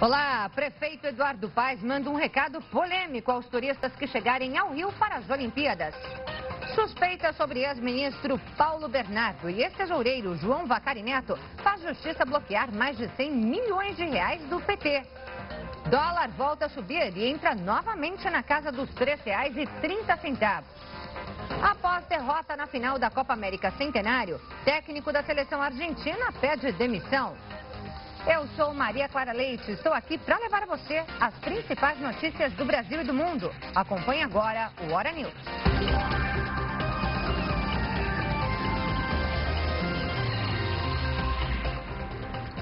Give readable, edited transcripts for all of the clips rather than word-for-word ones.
Olá, prefeito Eduardo Paes manda um recado polêmico aos turistas que chegarem ao Rio para as Olimpíadas. Suspeita sobre ex-ministro Paulo Bernardo e ex-tesoureiro João Vacari Neto faz justiça bloquear mais de 100 milhões de reais do PT. Dólar volta a subir e entra novamente na casa dos R$ 3,30. Após derrota na final da Copa América Centenário, técnico da seleção argentina pede demissão. Eu sou Maria Clara Leite, estou aqui para levar a você as principais notícias do Brasil e do mundo. Acompanhe agora o Hora News.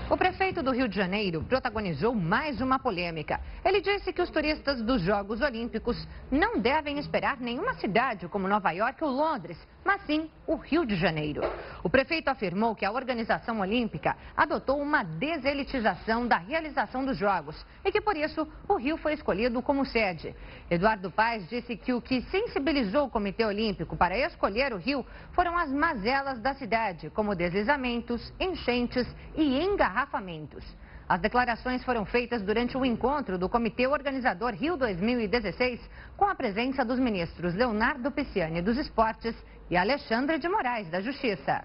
O prefeito do Rio de Janeiro protagonizou mais uma polêmica. Ele disse que os turistas dos Jogos Olímpicos não devem esperar nenhuma cidade como Nova York ou Londres, mas sim o Rio de Janeiro. O prefeito afirmou que a organização olímpica adotou uma deselitização da realização dos Jogos e que, por isso, o Rio foi escolhido como sede. Eduardo Paes disse que o que sensibilizou o Comitê Olímpico para escolher o Rio foram as mazelas da cidade, como deslizamentos, enchentes e engarrafamentos. As declarações foram feitas durante o encontro do Comitê Organizador Rio 2016, com a presença dos ministros Leonardo Pisciani dos Esportes e Alexandre de Moraes da Justiça.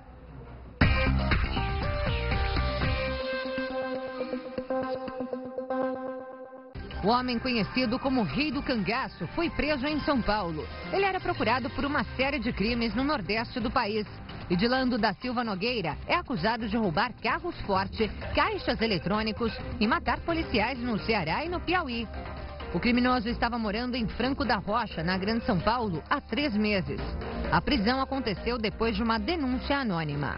O homem conhecido como Rei do Cangaço foi preso em São Paulo. Ele era procurado por uma série de crimes no nordeste do país. Edilando da Silva Nogueira é acusado de roubar carros forte, caixas eletrônicos e matar policiais no Ceará e no Piauí. O criminoso estava morando em Franco da Rocha, na Grande São Paulo, há 3 meses. A prisão aconteceu depois de uma denúncia anônima.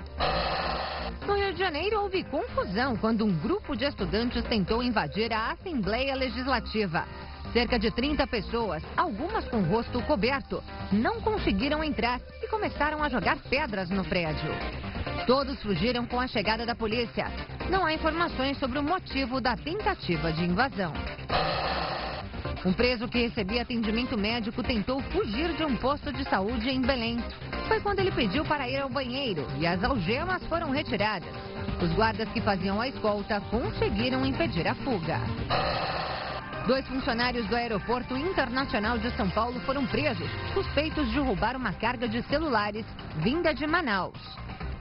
No Rio de Janeiro, houve confusão quando um grupo de estudantes tentou invadir a Assembleia Legislativa. Cerca de 30 pessoas, algumas com o rosto coberto, não conseguiram entrar e começaram a jogar pedras no prédio. Todos fugiram com a chegada da polícia. Não há informações sobre o motivo da tentativa de invasão. Um preso que recebia atendimento médico tentou fugir de um posto de saúde em Belém. Foi quando ele pediu para ir ao banheiro e as algemas foram retiradas. Os guardas que faziam a escolta conseguiram impedir a fuga. 2 funcionários do Aeroporto Internacional de São Paulo foram presos, suspeitos de roubar uma carga de celulares vinda de Manaus.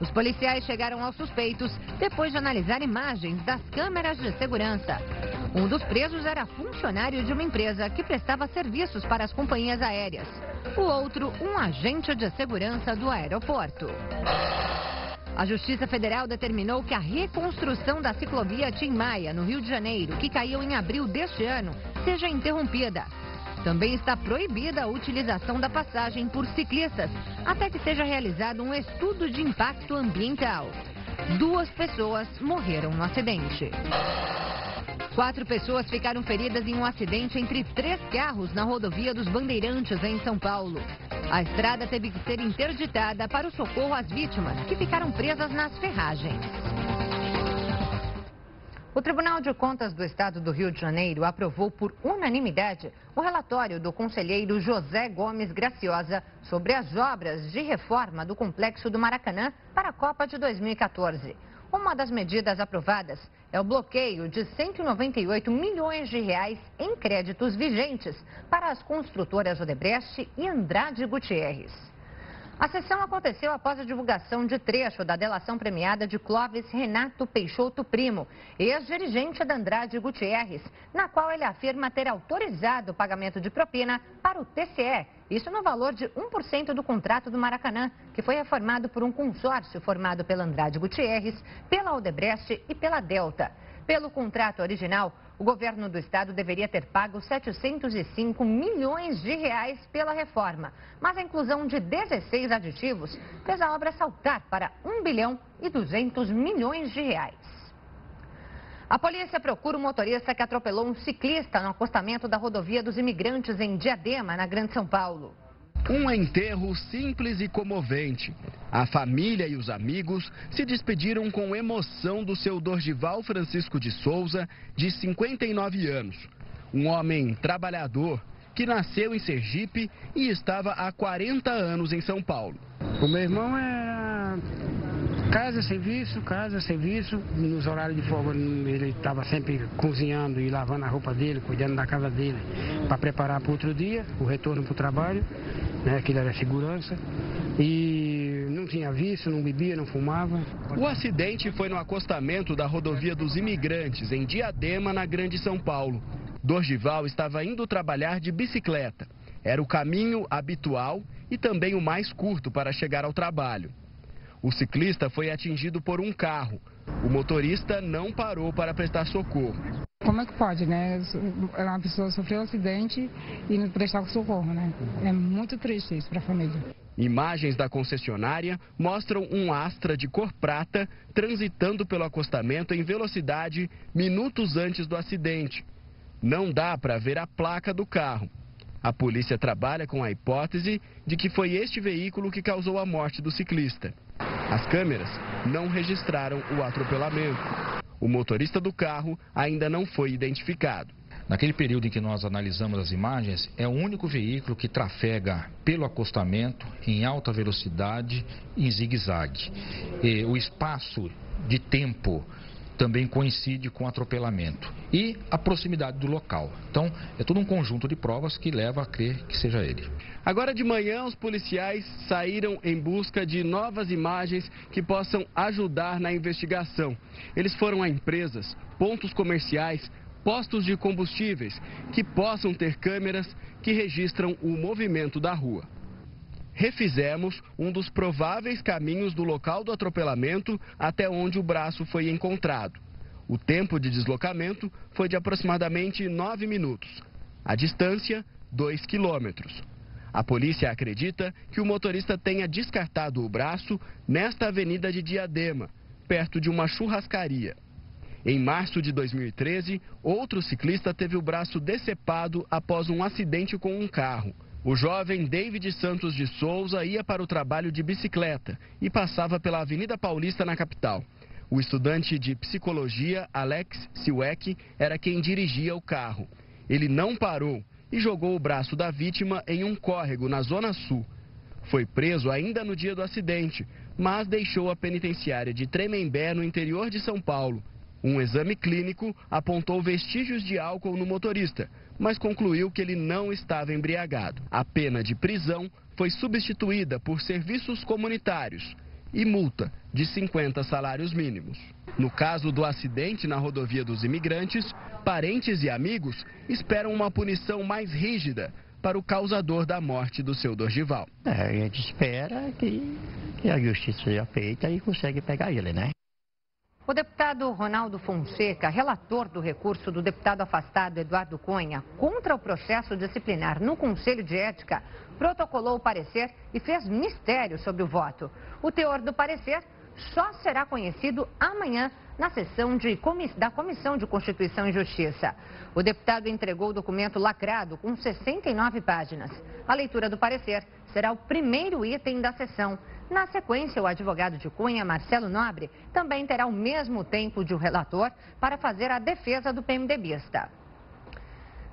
Os policiais chegaram aos suspeitos depois de analisar imagens das câmeras de segurança. Um dos presos era funcionário de uma empresa que prestava serviços para as companhias aéreas. O outro, um agente de segurança do aeroporto. A Justiça Federal determinou que a reconstrução da ciclovia Tim Maia, no Rio de Janeiro, que caiu em abril deste ano, seja interrompida. Também está proibida a utilização da passagem por ciclistas, até que seja realizado um estudo de impacto ambiental. 2 pessoas morreram no acidente. 4 pessoas ficaram feridas em um acidente entre 3 carros na rodovia dos Bandeirantes, em São Paulo. A estrada teve que ser interditada para o socorro às vítimas, que ficaram presas nas ferragens. O Tribunal de Contas do Estado do Rio de Janeiro aprovou por unanimidade o relatório do conselheiro José Gomes Graciosa sobre as obras de reforma do Complexo do Maracanã para a Copa de 2014. Uma das medidas aprovadas é o bloqueio de 198 milhões de reais em créditos vigentes para as construtoras Odebrecht e Andrade Gutierrez. A sessão aconteceu após a divulgação de trecho da delação premiada de Clóvis Renato Peixoto Primo, ex-dirigente da Andrade Gutierrez, na qual ele afirma ter autorizado o pagamento de propina para o TCE, isso no valor de 1% do contrato do Maracanã, que foi reformado por um consórcio formado pela Andrade Gutierrez, pela Odebrecht e pela Delta. Pelo contrato original, o governo do estado deveria ter pago 705 milhões de reais pela reforma, mas a inclusão de 16 aditivos fez a obra saltar para 1 bilhão e 200 milhões de reais. A polícia procura um motorista que atropelou um ciclista no acostamento da rodovia dos Imigrantes em Diadema, na Grande São Paulo. Um enterro simples e comovente. A família e os amigos se despediram com emoção do seu Dorgival Francisco de Souza, de 59 anos. Um homem trabalhador que nasceu em Sergipe e estava há 40 anos em São Paulo. O meu irmão era Casa, serviço. Nos horários de folga ele estava sempre cozinhando e lavando a roupa dele, cuidando da casa dele, para preparar para outro dia, o retorno para o trabalho, né, que ele era segurança. E não tinha vício, não bebia, não fumava. O acidente foi no acostamento da rodovia dos Imigrantes, em Diadema, na Grande São Paulo. Dorgival estava indo trabalhar de bicicleta. Era o caminho habitual e também o mais curto para chegar ao trabalho. O ciclista foi atingido por um carro. O motorista não parou para prestar socorro. Como é que pode, né? Uma pessoa sofreu um acidente e não prestar socorro, né? É muito triste isso para a família. Imagens da concessionária mostram um Astra de cor prata transitando pelo acostamento em velocidade minutos antes do acidente. Não dá para ver a placa do carro. A polícia trabalha com a hipótese de que foi este veículo que causou a morte do ciclista. As câmeras não registraram o atropelamento. O motorista do carro ainda não foi identificado. Naquele período em que nós analisamos as imagens, é o único veículo que trafega pelo acostamento em alta velocidade em zigue-zague. O espaço de tempo também coincide com o atropelamento e a proximidade do local. Então, é todo um conjunto de provas que leva a crer que seja ele. Agora de manhã, os policiais saíram em busca de novas imagens que possam ajudar na investigação. Eles foram a empresas, pontos comerciais, postos de combustíveis que possam ter câmeras que registram o movimento da rua. Refizemos um dos prováveis caminhos do local do atropelamento até onde o braço foi encontrado. O tempo de deslocamento foi de aproximadamente 9 minutos. A distância, 2 quilômetros. A polícia acredita que o motorista tenha descartado o braço nesta avenida de Diadema, perto de uma churrascaria. Em março de 2013, outro ciclista teve o braço decepado após um acidente com um carro. O jovem David Santos de Souza ia para o trabalho de bicicleta e passava pela Avenida Paulista na capital. O estudante de psicologia, Alex Siwek, era quem dirigia o carro. Ele não parou e jogou o braço da vítima em um córrego na Zona Sul. Foi preso ainda no dia do acidente, mas deixou a penitenciária de Tremembé, no interior de São Paulo. Um exame clínico apontou vestígios de álcool no motorista, mas concluiu que ele não estava embriagado. A pena de prisão foi substituída por serviços comunitários e multa de 50 salários mínimos. No caso do acidente na rodovia dos Imigrantes, parentes e amigos esperam uma punição mais rígida para o causador da morte do seu Dorgival. A gente espera que a justiça seja feita e consegue pegar ele, né? O deputado Ronaldo Fonseca, relator do recurso do deputado afastado Eduardo Cunha contra o processo disciplinar no Conselho de Ética, protocolou o parecer e fez mistério sobre o voto. O teor do parecer só será conhecido amanhã na sessão da Comissão de Constituição e Justiça. O deputado entregou o documento lacrado com 69 páginas. A leitura do parecer será o primeiro item da sessão. Na sequência, o advogado de Cunha, Marcelo Nobre, também terá o mesmo tempo de o relator para fazer a defesa do PMDBista.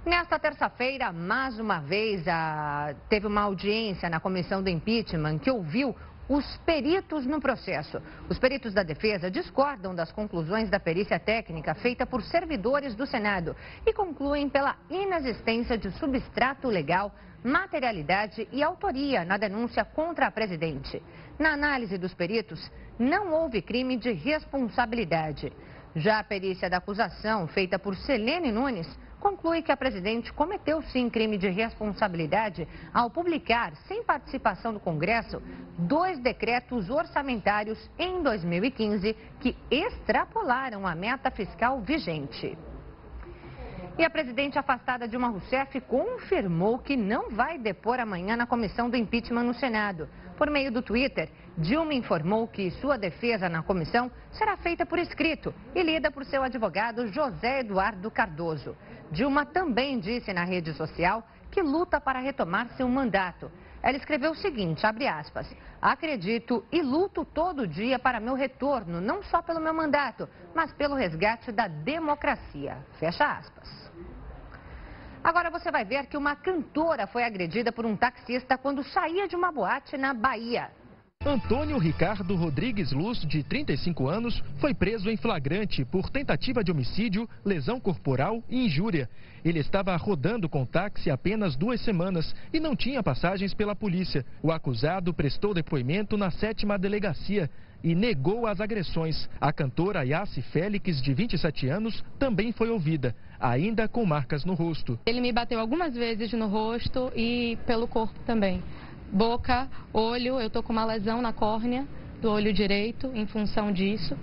Nesta terça-feira, mais uma vez, teve uma audiência na comissão do impeachment que ouviu os peritos no processo. Os peritos da defesa discordam das conclusões da perícia técnica feita por servidores do Senado e concluem pela inexistência de substrato legal, materialidade e autoria na denúncia contra a presidente. Na análise dos peritos, não houve crime de responsabilidade. Já a perícia da acusação, feita por Selene Nunes, conclui que a presidente cometeu sim crime de responsabilidade ao publicar, sem participação do Congresso, 2 decretos orçamentários em 2015 que extrapolaram a meta fiscal vigente. E a presidente afastada Dilma Rousseff confirmou que não vai depor amanhã na comissão do impeachment no Senado. Por meio do Twitter, Dilma informou que sua defesa na comissão será feita por escrito e lida por seu advogado José Eduardo Cardoso. Dilma também disse na rede social que luta para retomar seu mandato. Ela escreveu o seguinte, abre aspas, acredito e luto todo dia para meu retorno, não só pelo meu mandato, mas pelo resgate da democracia. Fecha aspas. Agora você vai ver que uma cantora foi agredida por um taxista quando saía de uma boate na Bahia. Antônio Ricardo Rodrigues Luz, de 35 anos, foi preso em flagrante por tentativa de homicídio, lesão corporal e injúria. Ele estava rodando com táxi há apenas 2 semanas e não tinha passagens pela polícia. O acusado prestou depoimento na 7ª delegacia e negou as agressões. A cantora Yassi Félix, de 27 anos, também foi ouvida, ainda com marcas no rosto. Ele me bateu algumas vezes no rosto e pelo corpo também. Boca, olho, eu tô com uma lesão na córnea do olho direito em função disso.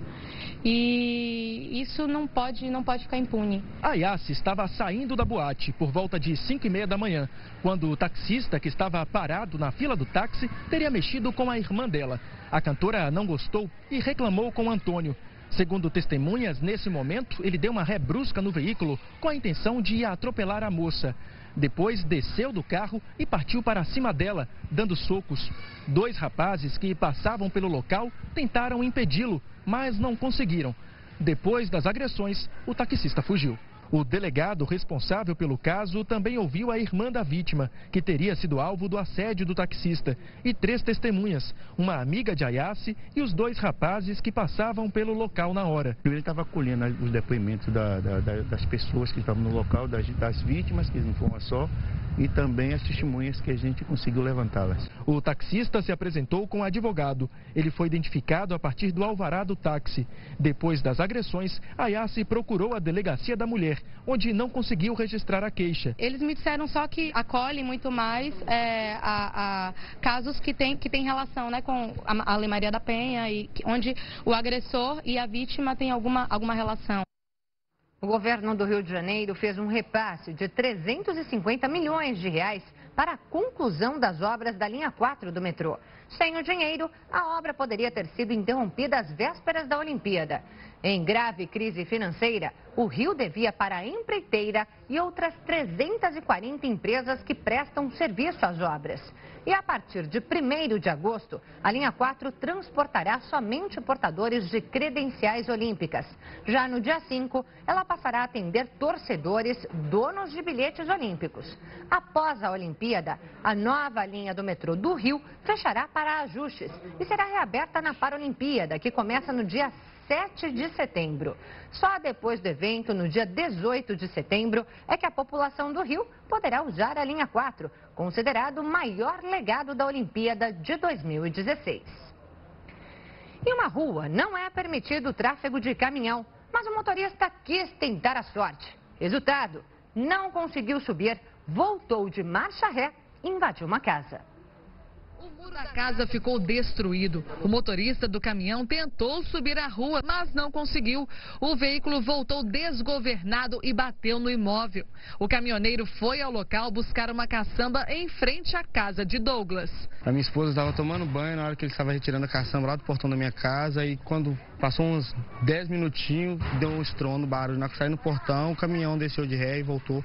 E isso não pode ficar impune. A Yassi estava saindo da boate por volta de 5h30 da manhã, quando o taxista que estava parado na fila do táxi teria mexido com a irmã dela. A cantora não gostou e reclamou com Antônio. Segundo testemunhas, nesse momento, ele deu uma ré brusca no veículo com a intenção de atropelar a moça. Depois desceu do carro e partiu para cima dela, dando socos. 2 rapazes que passavam pelo local tentaram impedi-lo, mas não conseguiram. Depois das agressões, o taxista fugiu. O delegado responsável pelo caso também ouviu a irmã da vítima, que teria sido alvo do assédio do taxista, e 3 testemunhas, uma amiga de Yassi e os 2 rapazes que passavam pelo local na hora. Ele estava acolhendo os depoimentos das pessoas que estavam no local, das vítimas, que não foi uma só, e também as testemunhas que a gente conseguiu levantá-las. O taxista se apresentou com advogado. Ele foi identificado a partir do alvará do táxi. Depois das agressões, a Yassi procurou a delegacia da mulher, onde não conseguiu registrar a queixa. Eles me disseram só que acolhem muito mais a casos que tem relação, né, com a Lei Maria da Penha, e onde o agressor e a vítima têm alguma relação. O governo do Rio de Janeiro fez um repasse de 350 milhões de reais para a conclusão das obras da linha 4 do metrô. Sem o dinheiro, a obra poderia ter sido interrompida às vésperas da Olimpíada. Em grave crise financeira, o Rio devia para a empreiteira e outras 340 empresas que prestam serviço às obras. E a partir de 1º de agosto, a linha 4 transportará somente portadores de credenciais olímpicas. Já no dia 5, ela passará a atender torcedores, donos de bilhetes olímpicos. Após a Olimpíada, a nova linha do metrô do Rio fechará para ajustes e será reaberta na Paralimpíada, que começa no dia 7 de setembro. Só depois do evento, no dia 18 de setembro, é que a população do Rio poderá usar a linha 4, considerado o maior legado da Olimpíada de 2016. Em uma rua não é permitido o tráfego de caminhão, mas o motorista quis tentar a sorte. Resultado, não conseguiu subir, voltou de marcha ré e invadiu uma casa. O muro da casa ficou destruído. O motorista do caminhão tentou subir a rua, mas não conseguiu. O veículo voltou desgovernado e bateu no imóvel. O caminhoneiro foi ao local buscar uma caçamba em frente à casa de Douglas. A minha esposa estava tomando banho na hora que ele estava retirando a caçamba lá do portão da minha casa, e quando passou uns 10 minutinhos, deu um estrondo, barulho. Na hora que saiu no portão, o caminhão desceu de ré e voltou.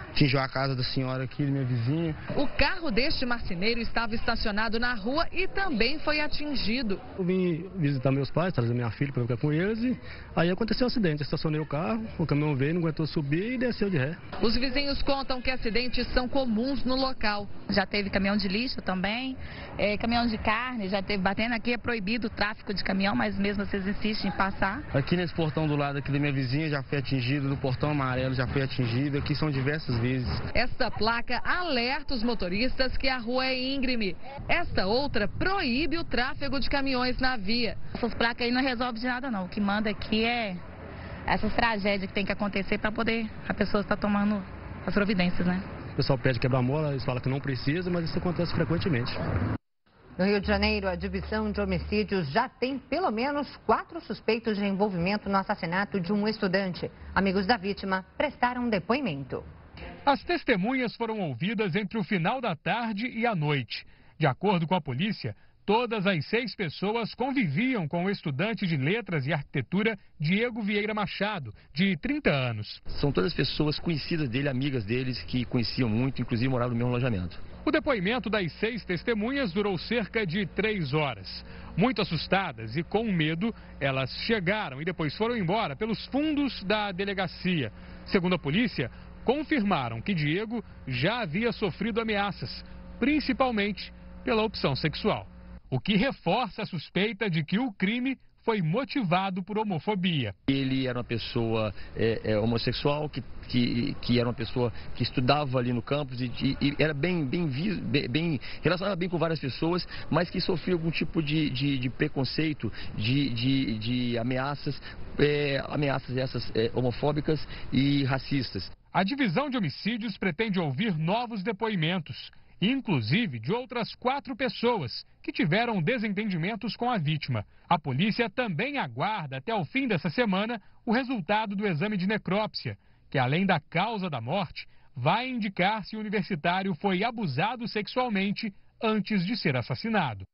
Atingiu a casa da senhora aqui, minha vizinha. O carro deste marceneiro estava estacionado na rua e também foi atingido. Eu vim visitar meus pais, trazer minha filha para ficar com eles, e aí aconteceu um acidente. Eu estacionei o carro, o caminhão veio, não aguentou subir e desceu de ré. Os vizinhos contam que acidentes são comuns no local. Já teve caminhão de lixo também, caminhão de carne, já teve batendo aqui. É proibido o tráfico de caminhão, mas mesmo vocês insistem em passar. Aqui nesse portão do lado aqui da minha vizinha já foi atingido, no portão amarelo já foi atingido, aqui são diversas vezes. Esta placa alerta os motoristas que a rua é íngreme. Esta outra proíbe o tráfego de caminhões na via. Essas placas aí não resolvem de nada não. O que manda aqui é essas tragédias que tem que acontecer para poder a pessoa estar tomando as providências, né? O pessoal pede quebra-mola, eles falam que não precisa, mas isso acontece frequentemente. No Rio de Janeiro, a divisão de homicídios já tem pelo menos 4 suspeitos de envolvimento no assassinato de um estudante. Amigos da vítima prestaram depoimento. As testemunhas foram ouvidas entre o final da tarde e a noite. De acordo com a polícia, todas as 6 pessoas conviviam com o estudante de Letras e Arquitetura Diego Vieira Machado, de 30 anos. São todas pessoas conhecidas dele, amigas deles, que conheciam muito, inclusive moravam no mesmo alojamento. O depoimento das 6 testemunhas durou cerca de 3 horas. Muito assustadas e com medo, elas chegaram e depois foram embora pelos fundos da delegacia. Segundo a polícia, confirmaram que Diego já havia sofrido ameaças, principalmente pela opção sexual. o que reforça a suspeita de que o crime foi motivado por homofobia. Ele era uma pessoa homossexual, que era uma pessoa que estudava ali no campus e era bem relacionava bem com várias pessoas, mas que sofria algum tipo de preconceito, de ameaças, ameaças essas homofóbicas e racistas. A divisão de homicídios pretende ouvir novos depoimentos, inclusive de outras 4 pessoas que tiveram desentendimentos com a vítima. A polícia também aguarda até o fim dessa semana o resultado do exame de necrópsia, que além da causa da morte, vai indicar se o universitário foi abusado sexualmente antes de ser assassinado.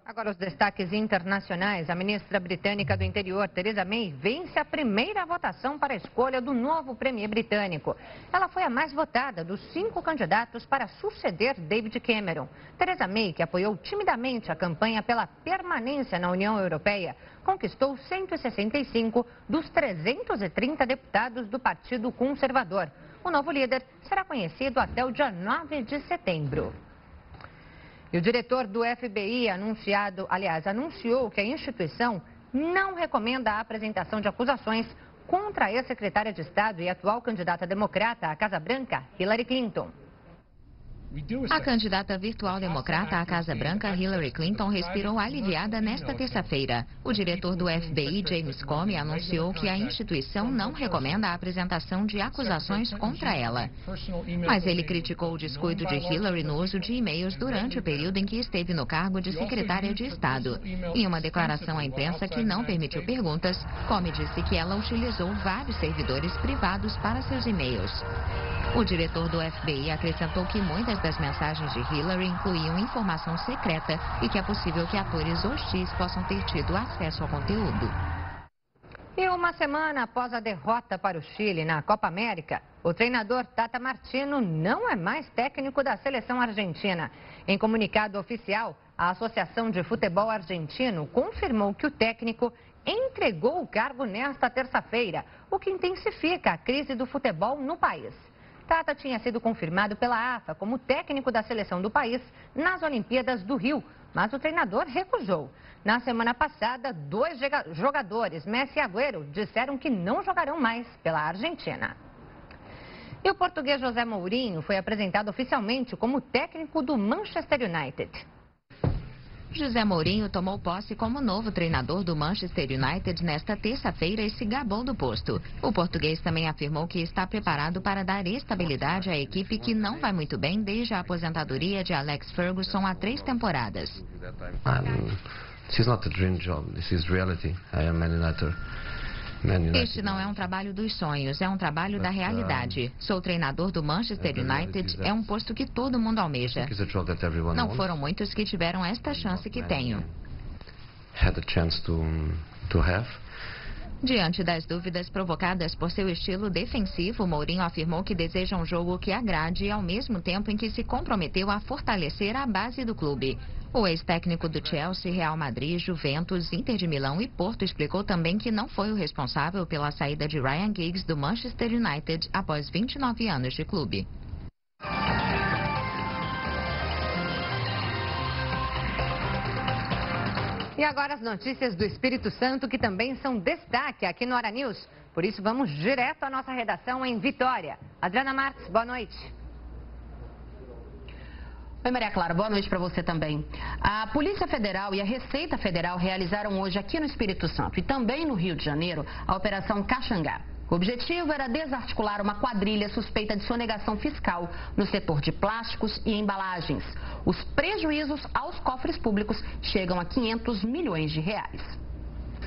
Agora os destaques internacionais. A ministra britânica do Interior, Theresa May, vence a primeira votação para a escolha do novo premier britânico. Ela foi a mais votada dos 5 candidatos para suceder David Cameron. Theresa May, que apoiou timidamente a campanha pela permanência na União Europeia, conquistou 165 dos 330 deputados do Partido Conservador. O novo líder será conhecido até o dia 9 de setembro. E o diretor do FBI anunciou que a instituição não recomenda a apresentação de acusações contra a ex-secretária de Estado e atual candidata democrata à Casa Branca, Hillary Clinton. A candidata virtual democrata à Casa Branca, Hillary Clinton, respirou aliviada nesta terça-feira. O diretor do FBI, James Comey, anunciou que a instituição não recomenda a apresentação de acusações contra ela. Mas ele criticou o descuido de Hillary no uso de e-mails durante o período em que esteve no cargo de secretária de Estado. Em uma declaração à imprensa que não permitiu perguntas, Comey disse que ela utilizou vários servidores privados para seus e-mails. O diretor do FBI acrescentou que muitas das mensagens de Hillary incluíam informação secreta e que é possível que atores hostis possam ter tido acesso ao conteúdo. E uma semana após a derrota para o Chile na Copa América, o treinador Tata Martino não é mais técnico da seleção argentina. Em comunicado oficial, a Associação de Futebol Argentino confirmou que o técnico entregou o cargo nesta terça-feira, o que intensifica a crise do futebol no país. Tata tinha sido confirmado pela AFA como técnico da seleção do país nas Olimpíadas do Rio, mas o treinador recusou. Na semana passada, 2 jogadores, Messi e Agüero, disseram que não jogarão mais pela Argentina. E o português José Mourinho foi apresentado oficialmente como técnico do Manchester United. José Mourinho tomou posse como novo treinador do Manchester United nesta terça-feira e se gabou do posto. O português também afirmou que está preparado para dar estabilidade à equipe que não vai muito bem desde a aposentadoria de Alex Ferguson há 3 temporadas. This is not a dream job. This is reality. I am Man United. Este não é um trabalho dos sonhos, é um trabalho da realidade. Sou treinador do Manchester United, é um posto que todo mundo almeja. Não foram muitos que tiveram esta chance que tenho. Diante das dúvidas provocadas por seu estilo defensivo, Mourinho afirmou que deseja um jogo que agrade ao mesmo tempo em que se comprometeu a fortalecer a base do clube. O ex-técnico do Chelsea, Real Madrid, Juventus, Inter de Milão e Porto explicou também que não foi o responsável pela saída de Ryan Giggs do Manchester United após 29 anos de clube. E agora as notícias do Espírito Santo, que também são destaque aqui no Hora News. Por isso vamos direto à nossa redação em Vitória. Adriana Marques, boa noite. Oi, Maria Clara, boa noite para você também. A Polícia Federal e a Receita Federal realizaram hoje aqui no Espírito Santo e também no Rio de Janeiro a Operação Caxangá. O objetivo era desarticular uma quadrilha suspeita de sonegação fiscal no setor de plásticos e embalagens. Os prejuízos aos cofres públicos chegam a 500 milhões de reais.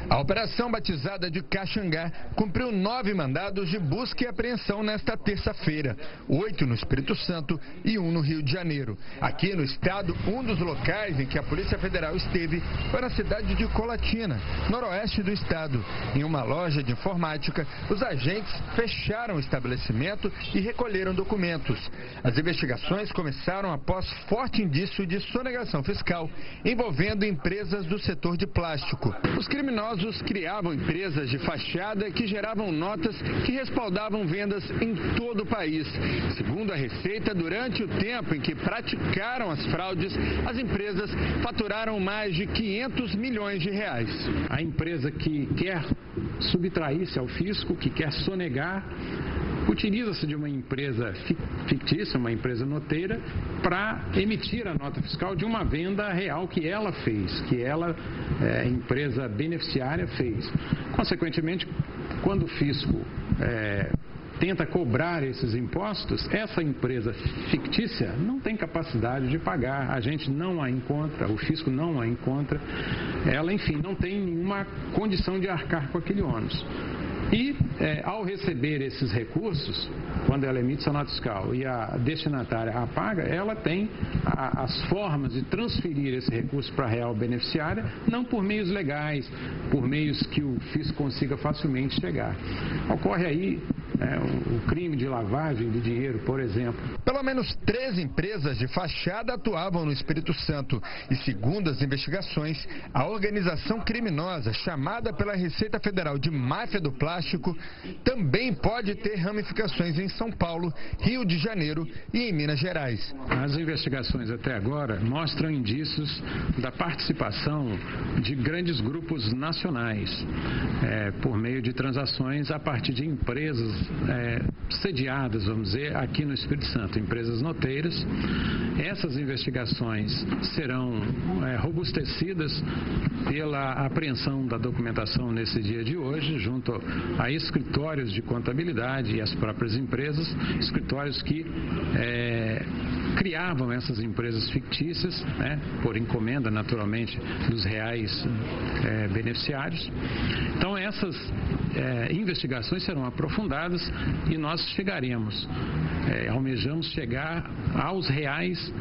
A operação batizada de Caxangá cumpriu 9 mandados de busca e apreensão nesta terça-feira, 8 no Espírito Santo e 1 no Rio de Janeiro. Aqui no estado, um dos locais em que a Polícia Federal esteve foi na cidade de Colatina, noroeste do estado. Em uma loja de informática, os agentes fecharam o estabelecimento e recolheram documentos. As investigações começaram após forte indício de sonegação fiscal envolvendo empresas do setor de plástico. Os criminosos criminosos criavam empresas de fachada que geravam notas que respaldavam vendas em todo o país. Segundo a Receita, durante o tempo em que praticaram as fraudes, as empresas faturaram mais de 500 milhões de reais. A empresa que quer subtrair-se ao fisco, que quer sonegar, utiliza-se de uma empresa fictícia, uma empresa noteira, para emitir a nota fiscal de uma venda real que ela fez, que ela, empresa beneficiária, fez. Consequentemente, quando o fisco tenta cobrar esses impostos, essa empresa fictícia não tem capacidade de pagar, a gente não a encontra, o fisco não a encontra, ela, enfim, não tem nenhuma condição de arcar com aquele ônus. E, ao receber esses recursos, quando ela emite sua nota fiscal e a destinatária a paga, ela tem as formas de transferir esse recurso para a real beneficiária, não por meios legais, por meios que o fisco consiga facilmente chegar. Ocorre aí o crime de lavagem de dinheiro, por exemplo. Pelo menos 3 empresas de fachada atuavam no Espírito Santo e, segundo as investigações, a organização criminosa chamada pela Receita Federal de Máfia do Plástico também pode ter ramificações em São Paulo, Rio de Janeiro e em Minas Gerais. As investigações até agora mostram indícios da participação de grandes grupos nacionais por meio de transações a partir de empresas sediadas, vamos dizer, aqui no Espírito Santo, empresas noteiras. Essas investigações serão robustecidas pela apreensão da documentação nesse dia de hoje, junto a escritórios de contabilidade e as próprias empresas, escritórios que criavam essas empresas fictícias, por encomenda, naturalmente, dos reais beneficiários. Então, essas investigações serão aprofundadas e nós chegaremos, almejamos chegar aos reais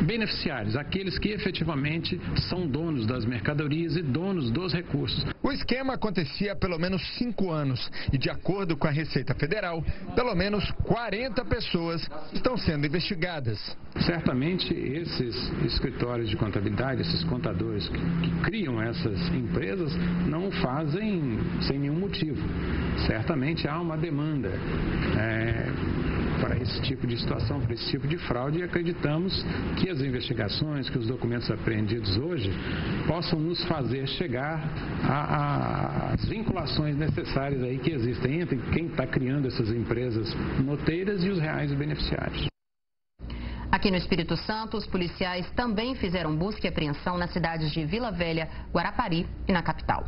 beneficiários, aqueles que efetivamente são donos das mercadorias e donos dos recursos. O esquema acontecia há pelo menos 5 anos e, de acordo com a Receita Federal, pelo menos 40 pessoas estão sendo investigadas. Certamente esses escritórios de contabilidade, esses contadores que criam essas empresas, não o fazem sem nenhum motivo. Certamente há uma demanda para esse tipo de situação, para esse tipo de fraude, e acreditamos que as investigações, que os documentos apreendidos hoje possam nos fazer chegar às vinculações necessárias aí que existem entre quem está criando essas empresas noteiras e os reais beneficiários. Aqui no Espírito Santo, os policiais também fizeram busca e apreensão nas cidades de Vila Velha, Guarapari e na capital.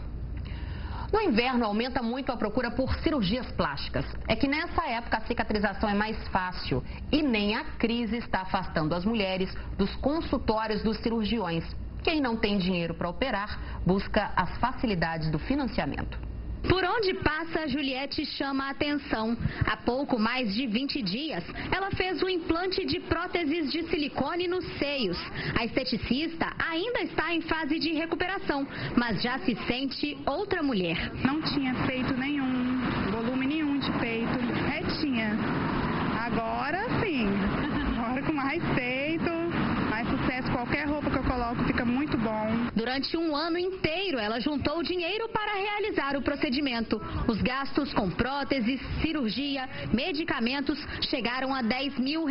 No inverno, aumenta muito a procura por cirurgias plásticas. É que nessa época a cicatrização é mais fácil e nem a crise está afastando as mulheres dos consultórios dos cirurgiões. Quem não tem dinheiro para operar, busca as facilidades do financiamento. Por onde passa, Juliette chama a atenção. Há pouco mais de 20 dias, ela fez o implante de próteses de silicone nos seios. A esteticista ainda está em fase de recuperação, mas já se sente outra mulher. Não tinha peito nenhum, volume nenhum de peito, retinha. Agora sim, agora com mais peito, mais sucesso, qualquer roupa que eu coloco fica muito bom. Durante um ano inteiro, ela juntou dinheiro para realizar o procedimento. Os gastos com próteses, cirurgia, medicamentos chegaram a R$10 mil.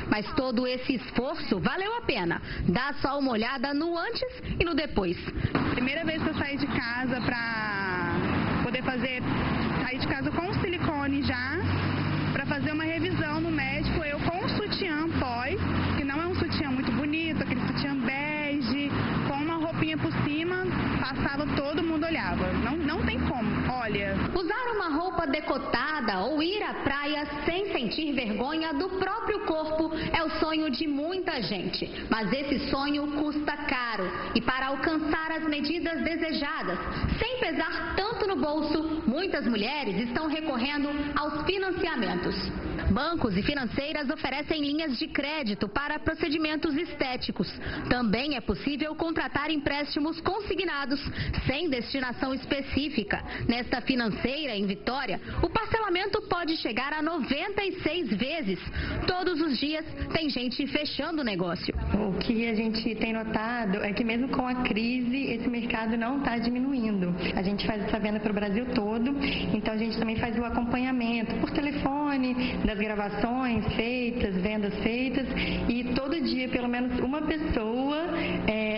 Mas todo esse esforço valeu a pena. Dá só uma olhada no antes e no depois. Primeira vez que eu saí de casa para poder sair de casa com silicone já, para fazer uma revisão no médico, eu com o sutiã pós, que não é um sutiã muito bonito, aquele sutiã bege, com uma roupinha por cima, passava, todo mundo olhava. Não tem como, olha. Usar uma roupa decotada ou ir à praia sem sentir vergonha do próprio corpo é o sonho de muita gente. Mas esse sonho custa caro e para alcançar as medidas desejadas, sem pesar tanto no bolso, muitas mulheres estão recorrendo aos financiamentos. Bancos e financeiras oferecem linhas de crédito para procedimentos estéticos. Também é possível contratar empréstimos consignados sem destinação específica. Nesta financeira em Vitória, o parcelamento pode chegar a 96 vezes. Todos os dias tem gente fechando o negócio. O que a gente tem notado é que mesmo com a crise, esse mercado não está diminuindo. A gente faz essa venda para o Brasil todo, então a gente também faz o acompanhamento por telefone, das gravações feitas, vendas feitas, e todo dia pelo menos uma pessoa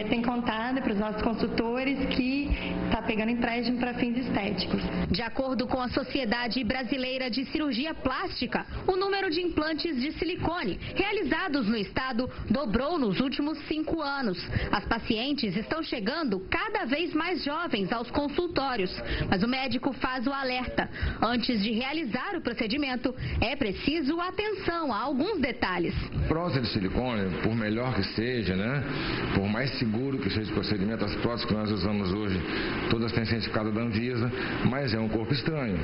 tem contado para os nossos consultores que está pegando empréstimo para fins estéticos. De acordo com a Sociedade Brasileira de Cirurgia Plástica, o número de implantes de silicone realizados no estado dobrou nos últimos 5 anos. As pacientes estão chegando cada vez mais jovens aos consultórios, mas o médico faz o alerta. Antes de realizar o procedimento, é preciso atenção a alguns detalhes. Prótese de silicone, por melhor que seja, né, por mais seguro que seja o procedimento, as próteses que nós usamos hoje, todas têm certificado da Anvisa, mas é um corpo estranho,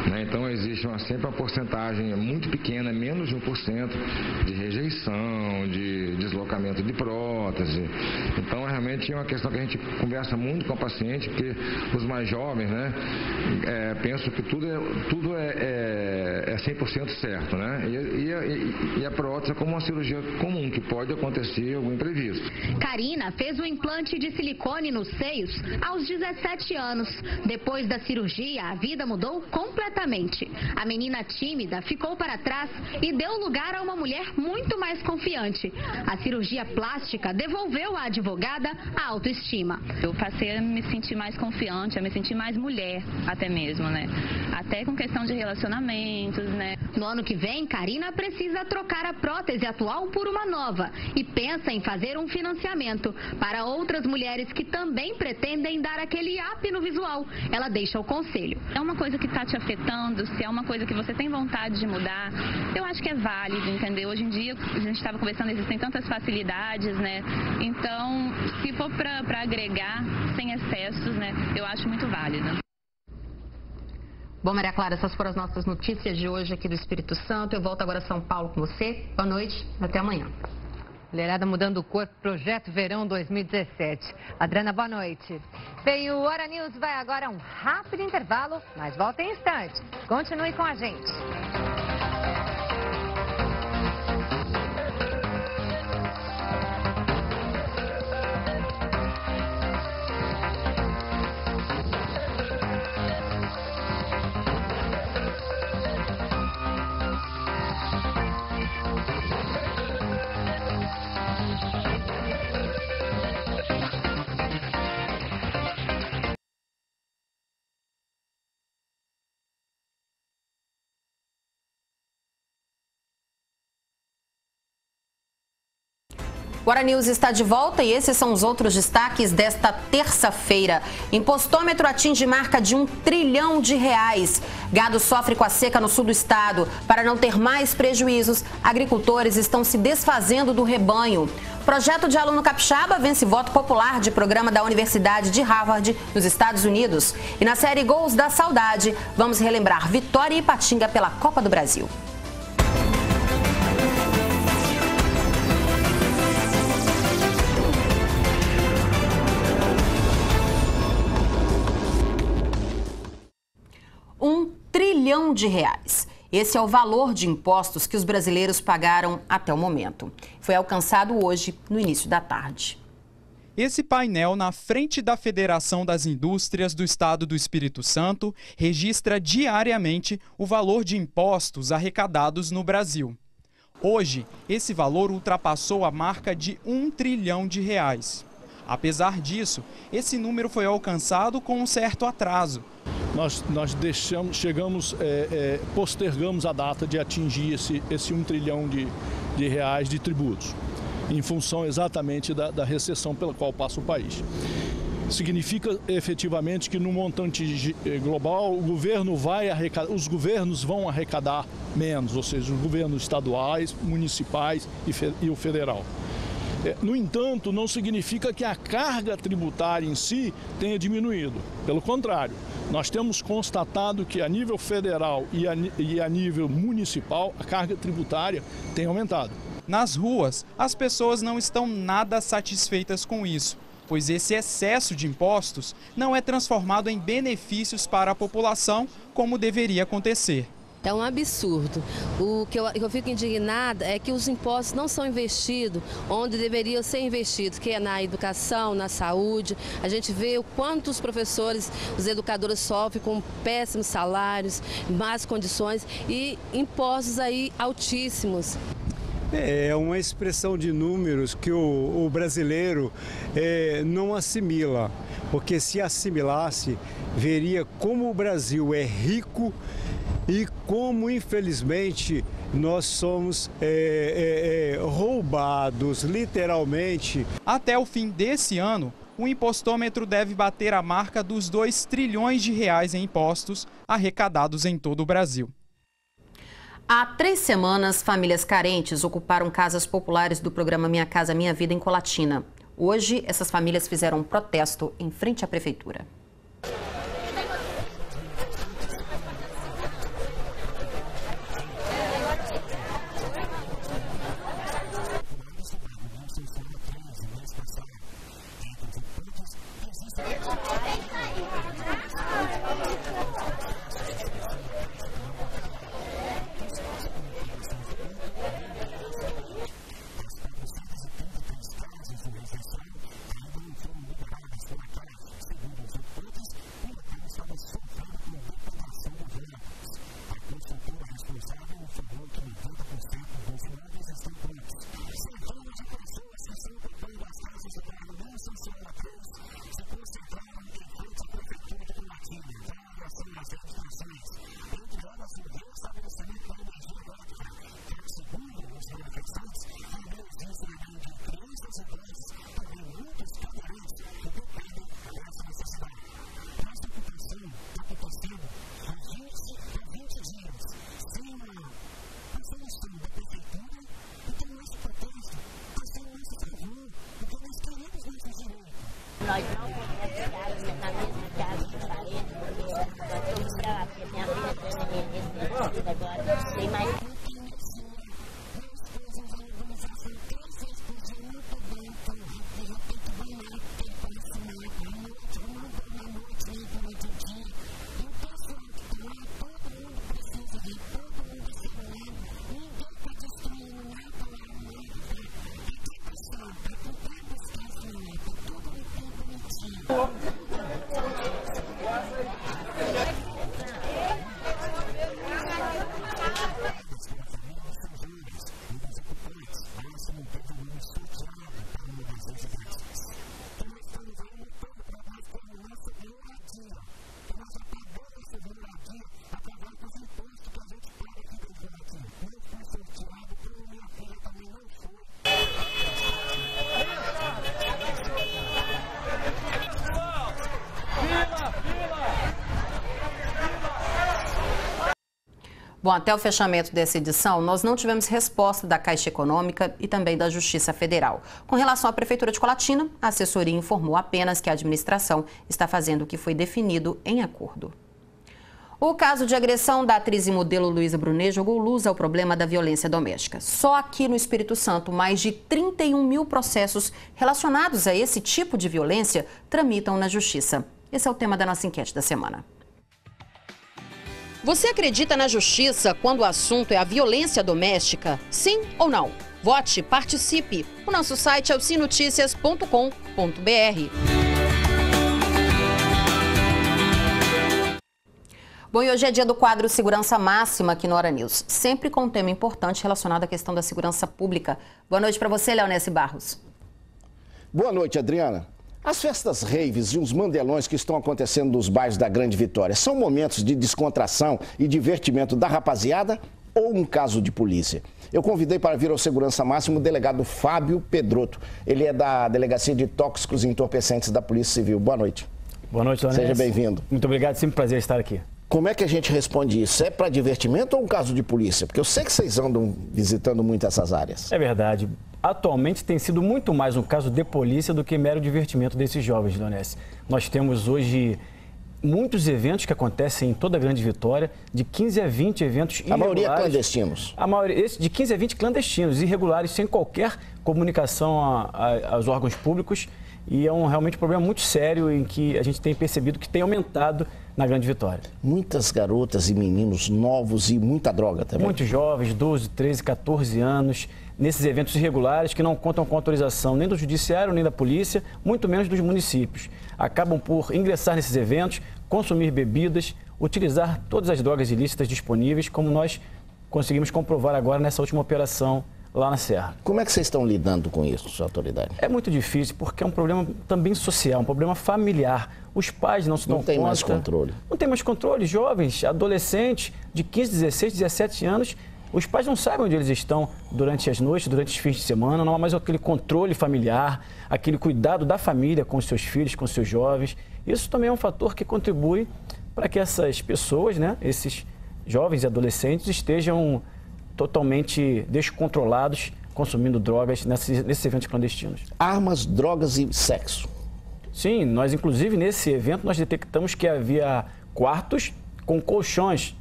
né? Então existe sempre uma porcentagem muito pequena, menos de 1%, de rejeição, de deslocamento de prótese. Então realmente é uma questão que a gente conversa muito com a paciente, porque os mais jovens, né, pensam que tudo é 100% certo, né? E a prótese é como uma cirurgia comum, que pode acontecer algum imprevisto. Karina fez o implante de silicone nos seios aos 17 anos. Depois da cirurgia, a vida mudou completamente. A menina tímida ficou para trás e deu lugar a uma mulher muito mais confiante. A cirurgia plástica devolveu à advogada a autoestima. Eu passei a me sentir mais confiante, a me sentir mais mulher até mesmo, né? Até com questão de relacionamentos, né? No ano que vem, Karina precisa trocar a prótese atual por uma nova e pensa em fazer um financiamento para outras mulheres que também pretendem dar aquele up no visual. Ela deixa o conselho. É uma coisa que está te afetando, se é uma coisa que você tem vontade de mudar, eu acho que é válido, entendeu? Hoje em dia, a gente estava conversando, existem tantas facilidades, né? Então, se for para agregar sem excessos, né, eu acho muito válido. Bom, Maria Clara, essas foram as nossas notícias de hoje aqui do Espírito Santo. Eu volto agora a São Paulo com você. Boa noite, até amanhã. Mulherada mudando o corpo, Projeto Verão 2017. Adriana, boa noite. Bem, o Hora News vai agora a um rápido intervalo, mas volta em instantes. Continue com a gente. Hora News está de volta e esses são os outros destaques desta terça-feira. Impostômetro atinge marca de R$1 trilhão. Gado sofre com a seca no sul do estado. Para não ter mais prejuízos, agricultores estão se desfazendo do rebanho. Projeto de aluno capixaba vence voto popular de programa da Universidade de Harvard, nos Estados Unidos. E na série Gols da Saudade, vamos relembrar Vitória e Ipatinga pela Copa do Brasil. R$1 trilhão. Esse é o valor de impostos que os brasileiros pagaram até o momento. Foi alcançado hoje, no início da tarde. Esse painel na frente da Federação das Indústrias do Estado do Espírito Santo registra diariamente o valor de impostos arrecadados no Brasil. Hoje, esse valor ultrapassou a marca de R$1 trilhão. Apesar disso, esse número foi alcançado com um certo atraso. Nós postergamos a data de atingir esse R$1 trilhão de tributos, em função exatamente da recessão pela qual passa o país. Significa efetivamente que no montante global os governos vão arrecadar menos, ou seja, os governos estaduais, municipais e o federal. No entanto, não significa que a carga tributária em si tenha diminuído. Pelo contrário, Nós temos constatado que a nível federal e a nível municipal a carga tributária tem aumentado. Nas ruas, as pessoas não estão nada satisfeitas com isso, pois esse excesso de impostos não é transformado em benefícios para a população como deveria acontecer. É um absurdo. O que eu fico indignada é que os impostos não são investidos onde deveriam ser investidos, que é na educação, na saúde. A gente vê o quanto os professores, os educadores sofrem com péssimos salários, más condições e impostos aí altíssimos. É uma expressão de números que o brasileiro não assimila, porque se assimilasse, veria como o Brasil é rico e como, infelizmente, nós somos roubados, literalmente. Até o fim desse ano, o impostômetro deve bater a marca dos 2 trilhões de reais em impostos arrecadados em todo o Brasil. Há 3 semanas, famílias carentes ocuparam casas populares do programa Minha Casa Minha Vida em Colatina. Hoje, essas famílias fizeram um protesto em frente à prefeitura. Nós não podemos ficar na mesma casa de parede, porque nós estamos pra lá, porque minha filha tem agora, tem mais. Bom, até o fechamento dessa edição, nós não tivemos resposta da Caixa Econômica e também da Justiça Federal. Com relação à Prefeitura de Colatina, a assessoria informou apenas que a administração está fazendo o que foi definido em acordo. O caso de agressão da atriz e modelo Luísa Brunet jogou luz ao problema da violência doméstica. Só aqui no Espírito Santo, mais de 31 mil processos relacionados a esse tipo de violência tramitam na Justiça. Esse é o tema da nossa enquete da semana. Você acredita na justiça quando o assunto é a violência doméstica? Sim ou não? Vote, participe. O nosso site é o sinoticias.com.br. Bom, e hoje é dia do quadro Segurança Máxima aqui no Hora News, sempre com um tema importante relacionado à questão da segurança pública. Boa noite para você, Leonesse Barros. Boa noite, Adriana. As festas raves e os mandelões que estão acontecendo nos bairros da Grande Vitória são momentos de descontração e divertimento da rapaziada ou um caso de polícia? Eu convidei para vir ao Segurança Máxima o delegado Fábio Pedroto. Ele é da Delegacia de Tóxicos e Entorpecentes da Polícia Civil. Boa noite. Boa noite, Leonesse. Seja bem-vindo. Muito obrigado, sempre um prazer estar aqui. Como é que a gente responde isso? É para divertimento ou um caso de polícia? Porque eu sei que vocês andam visitando muito essas áreas. É verdade. Atualmente tem sido muito mais um caso de polícia do que mero divertimento desses jovens, Leonesse. Nós temos hoje muitos eventos que acontecem em toda a Grande Vitória, de 15 a 20 eventos irregulares. A maioria clandestinos? A maioria, de 15 a 20 clandestinos, irregulares, sem qualquer comunicação aos órgãos públicos. E é realmente um problema muito sério em que a gente tem percebido que tem aumentado na Grande Vitória. Muitas garotas e meninos novos e muita droga também. Muitos jovens, 12, 13, 14 anos, nesses eventos irregulares que não contam com autorização nem do judiciário, nem da polícia, muito menos dos municípios. Acabam por ingressar nesses eventos, consumir bebidas, utilizar todas as drogas ilícitas disponíveis, como nós conseguimos comprovar agora nessa última operação lá na Serra. Como é que vocês estão lidando com isso, sua autoridade? É muito difícil, porque é um problema também social, um problema familiar. Os pais não se dão conta. Não tem mais controle. Não tem mais controle. Jovens, adolescentes de 15, 16, 17 anos, os pais não sabem onde eles estão durante as noites, durante os fins de semana. Não há mais aquele controle familiar, aquele cuidado da família com os seus filhos, com os seus jovens. Isso também é um fator que contribui para que essas pessoas, né, esses jovens e adolescentes, estejam totalmente descontrolados, consumindo drogas nesses eventos clandestinos. Armas, drogas e sexo. Sim, nós inclusive nesse evento nós detectamos que havia quartos com colchões,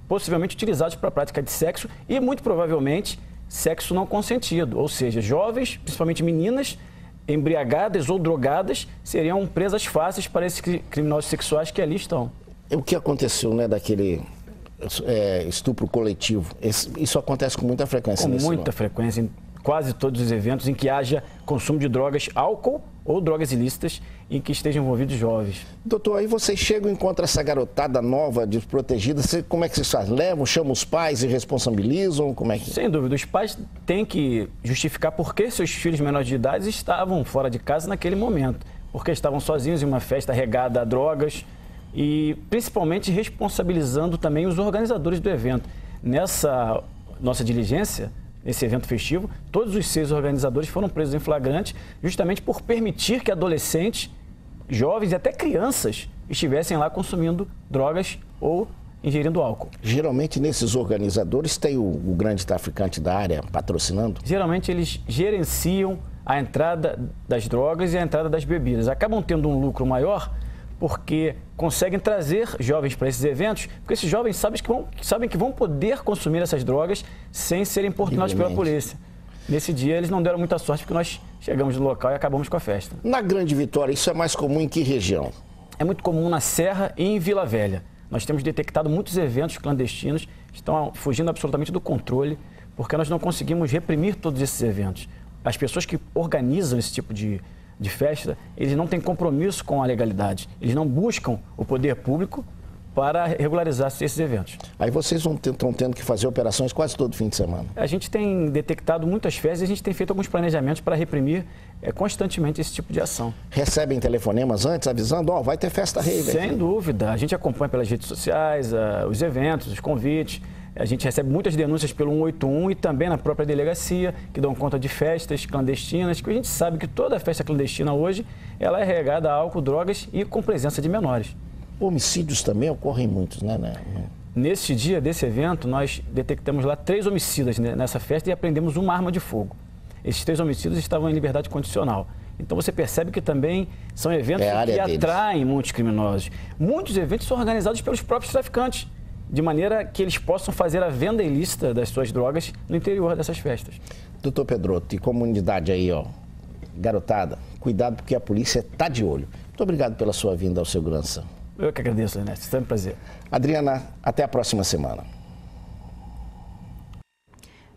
possivelmente utilizados para a prática de sexo e muito provavelmente sexo não consentido, ou seja, jovens, principalmente meninas, embriagadas ou drogadas, seriam presas fáceis para esses criminosos sexuais que ali estão. O que aconteceu, né, daquele estupro coletivo? Isso acontece com muita frequência? Com muita frequência, em quase todos os eventos em que haja consumo de drogas, álcool ou drogas ilícitas em que estejam envolvidos jovens. Doutor, aí vocês chegam e encontram essa garotada nova, desprotegida, como é que vocês fazem? Levam, chamam os pais e responsabilizam? Como é que... Sem dúvida, os pais têm que justificar por que seus filhos menores de idade estavam fora de casa naquele momento, porque estavam sozinhos em uma festa regada a drogas, e principalmente responsabilizando também os organizadores do evento. Nessa nossa diligência, nesse evento festivo, todos os 6 organizadores foram presos em flagrante justamente por permitir que adolescentes, jovens e até crianças estivessem lá consumindo drogas ou ingerindo álcool. Geralmente nesses organizadores tem o grande traficante da área patrocinando? Geralmente eles gerenciam a entrada das drogas e a entrada das bebidas. Acabam tendo um lucro maior porque conseguem trazer jovens para esses eventos, porque esses jovens sabem que vão poder consumir essas drogas sem serem importunados pela polícia. Nesse dia eles não deram muita sorte porque nós chegamos no local e acabamos com a festa. Na Grande Vitória, isso é mais comum em que região? É muito comum na Serra e em Vila Velha. Nós temos detectado muitos eventos clandestinos que estão fugindo absolutamente do controle, porque nós não conseguimos reprimir todos esses eventos. As pessoas que organizam esse tipo de festa, eles não têm compromisso com a legalidade. Eles não buscam o poder público para regularizar esses eventos. Aí vocês estão tendo que fazer operações quase todo fim de semana? A gente tem detectado muitas festas e a gente tem feito alguns planejamentos para reprimir constantemente esse tipo de ação. Recebem telefonemas antes avisando, vai ter festa rave? Sem dúvida. A gente acompanha pelas redes sociais, os eventos, os convites. A gente recebe muitas denúncias pelo 181 e também na própria delegacia, que dão conta de festas clandestinas, que a gente sabe que toda festa clandestina hoje, ela é regada a álcool, drogas e com presença de menores. Homicídios também ocorrem muitos, né? Nesse dia, desse evento, nós detectamos lá 3 homicidas nessa festa e apreendemos uma arma de fogo. Esses 3 homicídios estavam em liberdade condicional. Então você percebe que também são eventos que atraem muitos criminosos. Muitos eventos são organizados pelos próprios traficantes, de maneira que eles possam fazer a venda ilícita das suas drogas no interior dessas festas. Doutor Pedroto, e comunidade aí, garotada, cuidado porque a polícia está de olho. Muito obrigado pela sua vinda ao Segurança. Eu que agradeço, Ernesto. Sempre um prazer. Adriana, até a próxima semana.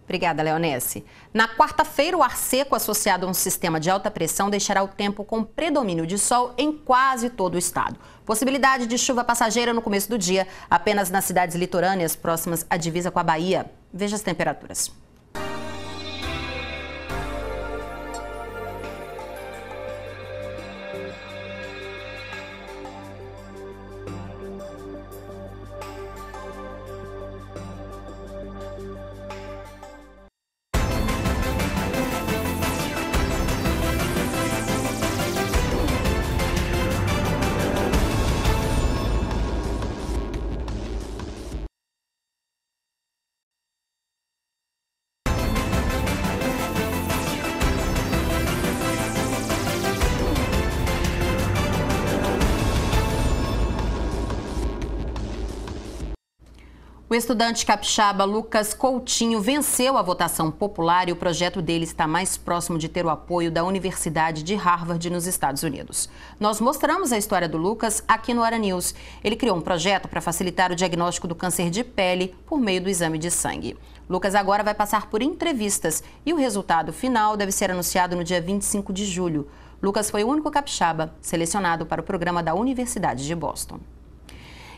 Obrigada, Leonesse. Na quarta-feira, o ar seco associado a um sistema de alta pressão deixará o tempo com predomínio de sol em quase todo o estado. Possibilidade de chuva passageira no começo do dia, apenas nas cidades litorâneas próximas à divisa com a Bahia. Veja as temperaturas. O estudante capixaba Lucas Coutinho venceu a votação popular e o projeto dele está mais próximo de ter o apoio da Universidade de Harvard nos Estados Unidos. Nós mostramos a história do Lucas aqui no Ara News. Ele criou um projeto para facilitar o diagnóstico do câncer de pele por meio do exame de sangue. Lucas agora vai passar por entrevistas e o resultado final deve ser anunciado no dia 25 de julho. Lucas foi o único capixaba selecionado para o programa da Universidade de Boston.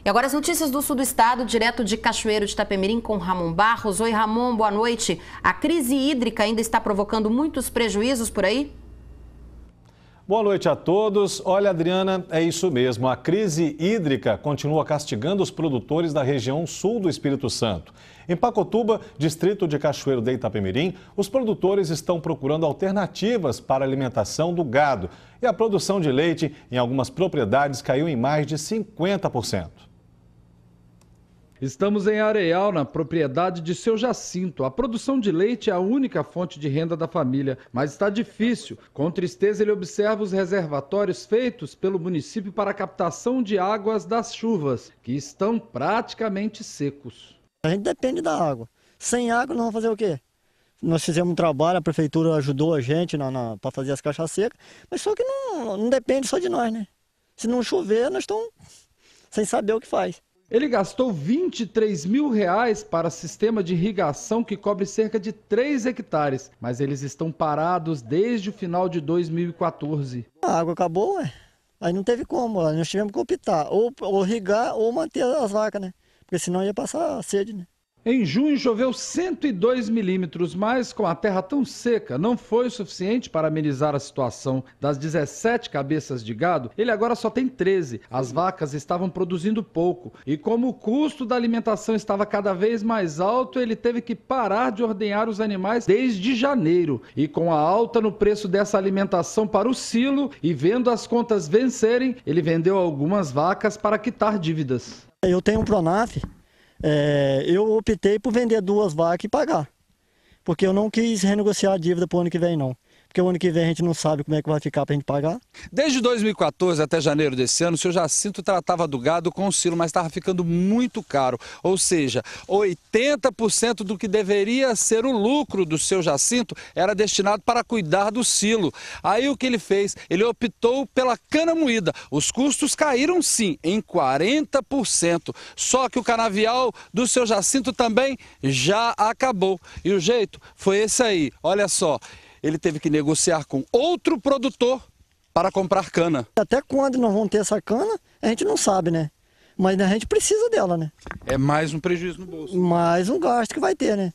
E agora as notícias do sul do estado, direto de Cachoeiro de Itapemirim com Ramon Barros. Oi, Ramon, boa noite. A crise hídrica ainda está provocando muitos prejuízos por aí? Boa noite a todos. Olha, Adriana, é isso mesmo. A crise hídrica continua castigando os produtores da região sul do Espírito Santo. Em Pacotuba, distrito de Cachoeiro de Itapemirim, os produtores estão procurando alternativas para a alimentação do gado. E a produção de leite em algumas propriedades caiu em mais de 50%. Estamos em Areal, na propriedade de seu Jacinto. A produção de leite é a única fonte de renda da família, mas está difícil. Com tristeza, ele observa os reservatórios feitos pelo município para a captação de águas das chuvas, que estão praticamente secos. A gente depende da água. Sem água, nós vamos fazer o quê? Nós fizemos um trabalho, a prefeitura ajudou a gente para fazer as caixas secas, mas só que não depende só de nós, né? Se não chover, nós estamos sem saber o que faz. Ele gastou R$23 mil para sistema de irrigação que cobre cerca de 3 hectares, mas eles estão parados desde o final de 2014. A água acabou, ué. Aí não teve como, nós tivemos que optar, ou irrigar ou manter as vacas, né? Porque senão ia passar sede, né? Em junho choveu 102 milímetros, mas com a terra tão seca não foi o suficiente para amenizar a situação. Das 17 cabeças de gado, ele agora só tem 13. As vacas estavam produzindo pouco e como o custo da alimentação estava cada vez mais alto, ele teve que parar de ordenhar os animais desde janeiro. E com a alta no preço dessa alimentação para o silo e vendo as contas vencerem, ele vendeu algumas vacas para quitar dívidas. Eu tenho um Pronaf. Eu optei por vender 2 vacas e pagar, porque eu não quis renegociar a dívida para o ano que vem não, porque o ano que vem a gente não sabe como é que vai ficar para a gente pagar. Desde 2014 até janeiro desse ano, o seu Jacinto tratava do gado com o silo, mas estava ficando muito caro, ou seja, 80% do que deveria ser o lucro do seu Jacinto era destinado para cuidar do silo. Aí o que ele fez? Ele optou pela cana moída. Os custos caíram sim, em 40%, só que o canavial do seu Jacinto também já acabou. E o jeito foi esse aí, olha só. Ele teve que negociar com outro produtor para comprar cana. Até quando nós vamos ter essa cana, a gente não sabe, né? Mas a gente precisa dela, né? É mais um prejuízo no bolso. Mais um gasto que vai ter, né?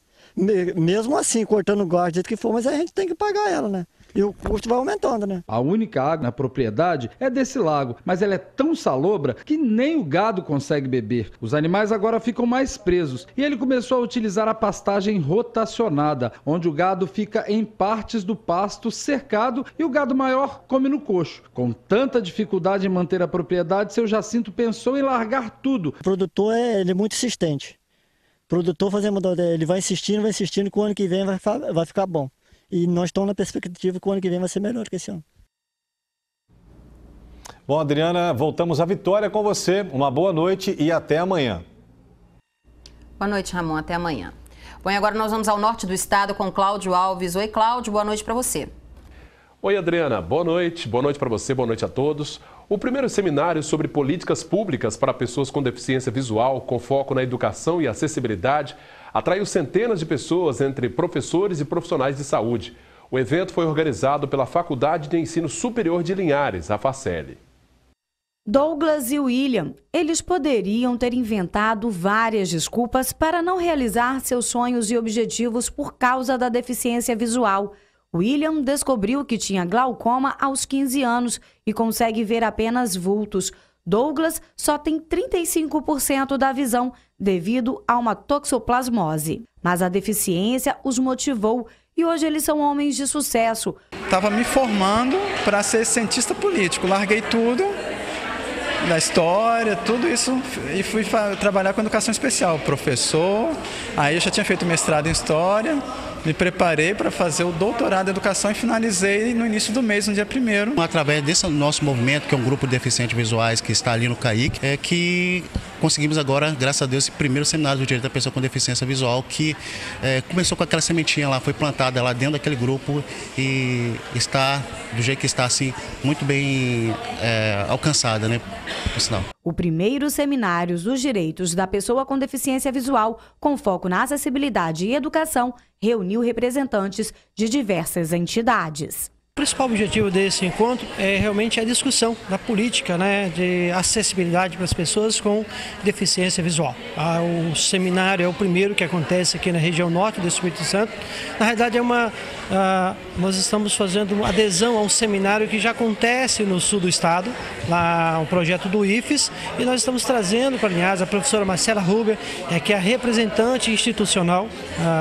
Mesmo assim, cortando o gasto do jeito que for, mas a gente tem que pagar ela, né? E o custo vai aumentando, né? A única água na propriedade é desse lago, mas ela é tão salobra que nem o gado consegue beber. Os animais agora ficam mais presos e ele começou a utilizar a pastagem rotacionada, onde o gado fica em partes do pasto cercado e o gado maior come no coxo. Com tanta dificuldade em manter a propriedade, seu Jacinto pensou em largar tudo. O produtor ele é muito insistente. O produtor ele vai insistindo que o ano que vem vai ficar bom. E nós estamos na perspectiva que o ano que vem vai ser melhor que esse ano. Bom, Adriana, voltamos à Vitória com você. Uma boa noite e até amanhã. Boa noite, Ramon. Até amanhã. Bom, e agora nós vamos ao norte do estado com Cláudio Alves. Oi, Cláudio. Boa noite para você. Oi, Adriana. Boa noite. Boa noite para você. Boa noite a todos. O primeiro seminário sobre políticas públicas para pessoas com deficiência visual, com foco na educação e acessibilidade, atraiu centenas de pessoas, entre professores e profissionais de saúde. O evento foi organizado pela Faculdade de Ensino Superior de Linhares, a FACEL. Douglas e William, eles poderiam ter inventado várias desculpas para não realizar seus sonhos e objetivos por causa da deficiência visual. William descobriu que tinha glaucoma aos 15 anos e consegue ver apenas vultos. Douglas só tem 35% da visão devido a uma toxoplasmose. Mas a deficiência os motivou e hoje eles são homens de sucesso. Estava me formando para ser cientista político. Larguei tudo, da história, tudo isso, e fui trabalhar com educação especial, professor. Aí eu já tinha feito mestrado em história, me preparei para fazer o doutorado em educação e finalizei no início do mês, no dia 1º. Através desse nosso movimento, que é um grupo de deficientes visuais que está ali no CAIC, é que conseguimos agora, graças a Deus, esse primeiro seminário do direito da pessoa com deficiência visual, que começou com aquela sementinha lá, foi plantada lá dentro daquele grupo e está, do jeito que está, assim, muito bem alcançada, né, por sinal. O primeiro seminário dos direitos da pessoa com deficiência visual, com foco na acessibilidade e educação, reuniu representantes de diversas entidades. O principal objetivo desse encontro é realmente a discussão da política, né, de acessibilidade para as pessoas com deficiência visual. O seminário é o primeiro que acontece aqui na região norte do Espírito Santo. Na realidade, nós estamos fazendo adesão a um seminário que já acontece no sul do estado, lá um projeto do IFES, e nós estamos trazendo para Linhares a professora Marcela Huber, que é a representante institucional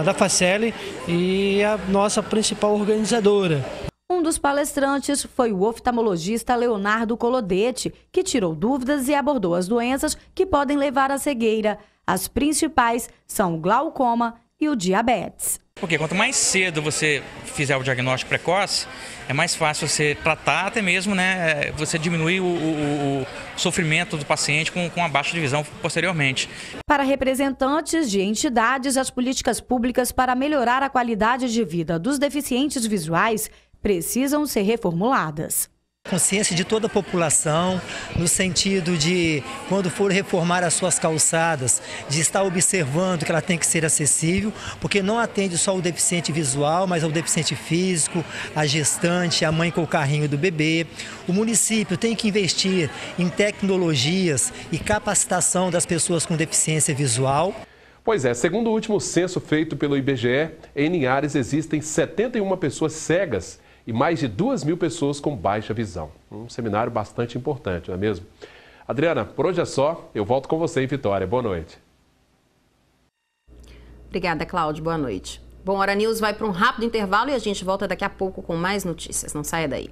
da Faceli e a nossa principal organizadora. Um dos palestrantes foi o oftalmologista Leonardo Colodete, que tirou dúvidas e abordou as doenças que podem levar à cegueira. As principais são o glaucoma e o diabetes. Porque quanto mais cedo você fizer o diagnóstico precoce, é mais fácil você tratar, até mesmo, né, você diminuir o sofrimento do paciente com a baixa de visão posteriormente. Para representantes de entidades, as políticas públicas para melhorar a qualidade de vida dos deficientes visuais precisam ser reformuladas. Consciência de toda a população, no sentido de, quando for reformar as suas calçadas, de estar observando que ela tem que ser acessível, porque não atende só o deficiente visual, mas ao deficiente físico, a gestante, a mãe com o carrinho do bebê. O município tem que investir em tecnologias e capacitação das pessoas com deficiência visual. Pois é, segundo o último censo feito pelo IBGE, em Linhares existem 71 pessoas cegas e mais de 2.000 pessoas com baixa visão. Um seminário bastante importante, não é mesmo? Adriana, por hoje é só. Eu volto com você em Vitória. Boa noite. Obrigada, Cláudio. Boa noite. Bom, Hora News vai para um rápido intervalo e a gente volta daqui a pouco com mais notícias. Não saia daí.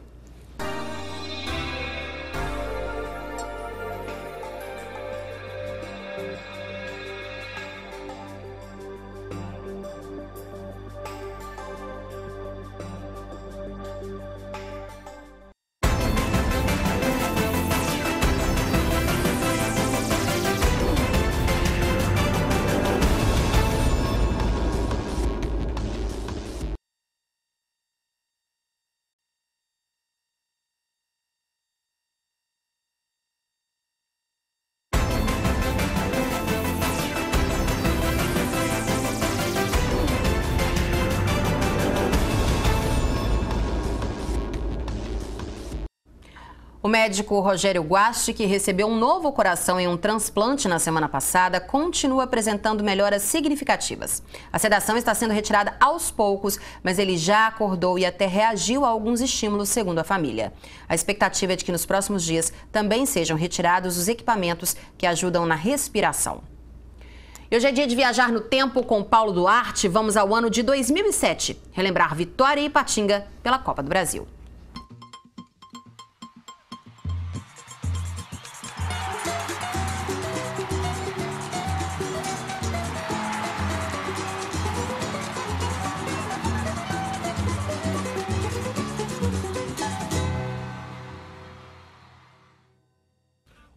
O médico Rogério Guasti, que recebeu um novo coração em um transplante na semana passada, continua apresentando melhoras significativas. A sedação está sendo retirada aos poucos, mas ele já acordou e até reagiu a alguns estímulos, segundo a família. A expectativa é de que nos próximos dias também sejam retirados os equipamentos que ajudam na respiração. E hoje é dia de viajar no tempo com Paulo Duarte. Vamos ao ano de 2007, relembrar Vitória e Ipatinga pela Copa do Brasil.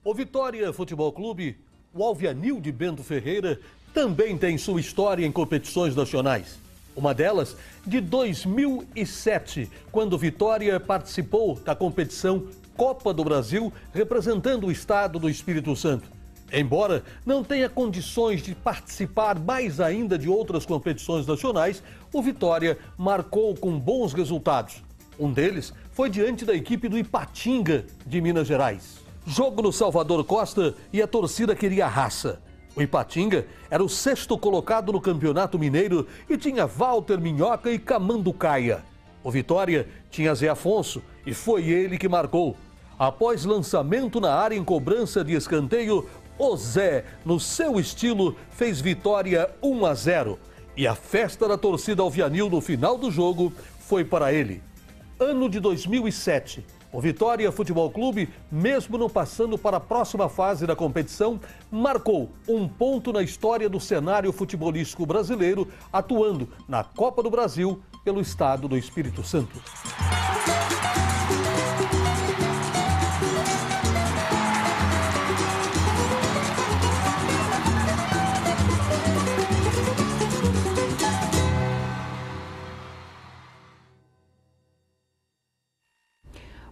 O Vitória Futebol Clube, o Alvianil de Bento Ferreira, também tem sua história em competições nacionais. Uma delas de 2007, quando o Vitória participou da competição Copa do Brasil, representando o estado do Espírito Santo. Embora não tenha condições de participar mais ainda de outras competições nacionais, o Vitória marcou com bons resultados. Um deles foi diante da equipe do Ipatinga, de Minas Gerais. Jogo no Salvador Costa e a torcida queria raça. O Ipatinga era o 6º colocado no Campeonato Mineiro e tinha Walter Minhoca e Camanducaia. O Vitória tinha Zé Afonso e foi ele que marcou. Após lançamento na área em cobrança de escanteio, o Zé, no seu estilo, fez Vitória 1-0. E a festa da torcida alvianil no final do jogo foi para ele. Ano de 2007. O Vitória Futebol Clube, mesmo não passando para a próxima fase da competição, marcou um ponto na história do cenário futebolístico brasileiro, atuando na Copa do Brasil pelo estado do Espírito Santo.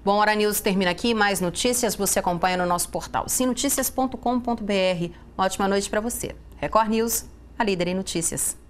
Bom, Hora News termina aqui. Mais notícias você acompanha no nosso portal simnoticias.com.br. Ótima noite para você. Record News, a líder em notícias.